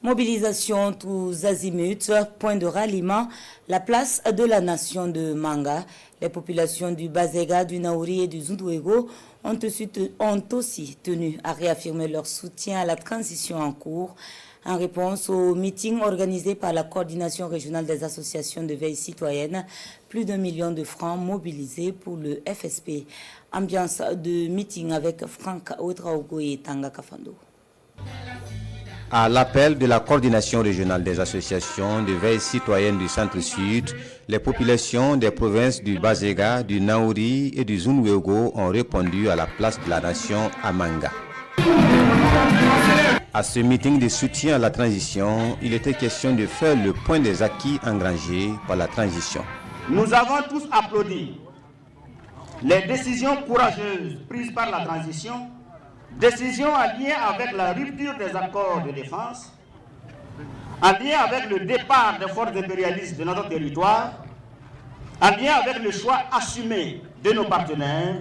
Mobilisation tous azimuts, point de ralliement, la place de la nation de Manga. Les populations du Bazega, du Naouri et du Zunduego ont aussi tenu à réaffirmer leur soutien à la transition en cours en réponse au meeting organisé par la coordination régionale des associations de veille citoyenne. Plus d'1 million de francs mobilisés pour le FSP. Ambiance de meeting avec Franck Ouedraogo et Tanga Kafando. À l'appel de la coordination régionale des associations de veille citoyenne du Centre-Sud, les populations des provinces du Bazega, du Naouri et du Zunduego ont répondu à la place de la nation à Manga. À ce meeting de soutien à la transition, il était question de faire le point des acquis engrangés par la transition. Nous avons tous applaudi les décisions courageuses prises par la transition, décisions en lien avec la rupture des accords de défense, en lien avec le départ des forces impérialistes de notre territoire, en lien avec le choix assumé de nos partenaires,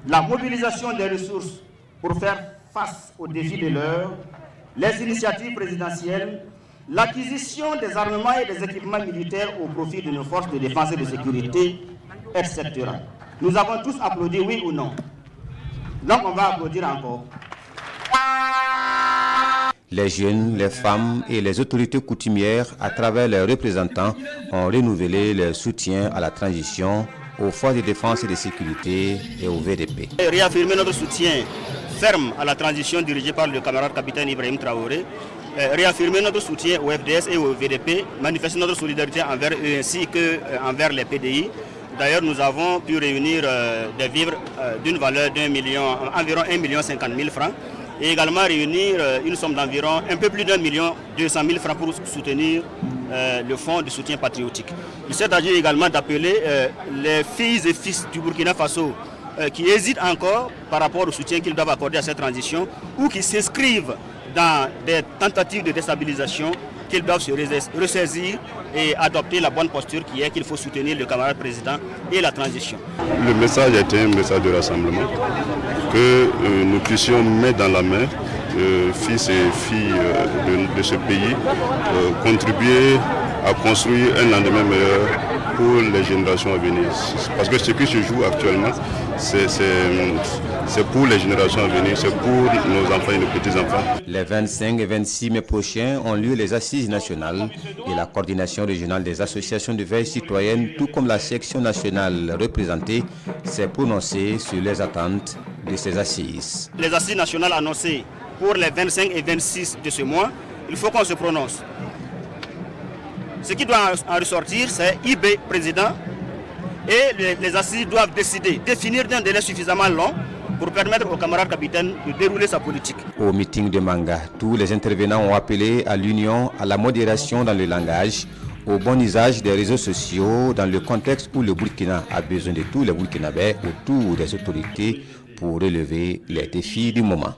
la mobilisation des ressources pour faire face aux défis de l'heure, les initiatives présidentielles, l'acquisition des armements et des équipements militaires au profit de nos forces de défense et de sécurité, etc. Nous avons tous applaudi, oui ou non? Donc on va applaudir encore. Les jeunes, les femmes et les autorités coutumières, à travers leurs représentants, ont renouvelé leur soutien à la transition, aux forces de défense et de sécurité et au VDP. Réaffirmer notre soutien ferme à la transition dirigée par le camarade capitaine Ibrahim Traoré, réaffirmer notre soutien au FDS et au VDP, manifester notre solidarité envers eux ainsi qu'envers les PDI. D'ailleurs, nous avons pu réunir des vivres d'une valeur environ 1,50 million francs et également réunir une somme d'environ un peu plus d'1,2 million francs pour soutenir le fonds de soutien patriotique. Il s'est agi également d'appeler les filles et fils du Burkina Faso qui hésitent encore par rapport au soutien qu'ils doivent accorder à cette transition ou qui s'inscrivent dans des tentatives de déstabilisation, qu'ils doivent se ressaisir et adopter la bonne posture qui est qu'il faut soutenir le camarade président et la transition. Le message a été un message de rassemblement, que nous puissions mettre dans la main, fils et filles de ce pays, contribuer à construire un lendemain meilleur pour les générations à venir. Parce que ce qui se joue actuellement, c'est pour les générations à venir, c'est pour nos enfants et nos petits-enfants. Les 25 et 26 mai prochains ont lieu les assises nationales et la coordination régionale des associations de veille citoyenne, tout comme la section nationale représentée, s'est prononcée sur les attentes de ces assises. Les assises nationales annoncées pour les 25 et 26 de ce mois, il faut qu'on se prononce. Ce qui doit en ressortir, c'est IB président et les assises doivent définir d'un délai suffisamment long pour permettre au camarade capitaine de dérouler sa politique. Au meeting de Manga, tous les intervenants ont appelé à l'union, à la modération dans le langage, au bon usage des réseaux sociaux dans le contexte où le Burkina a besoin de tous les Burkinabés autour des autorités pour relever les défis du moment.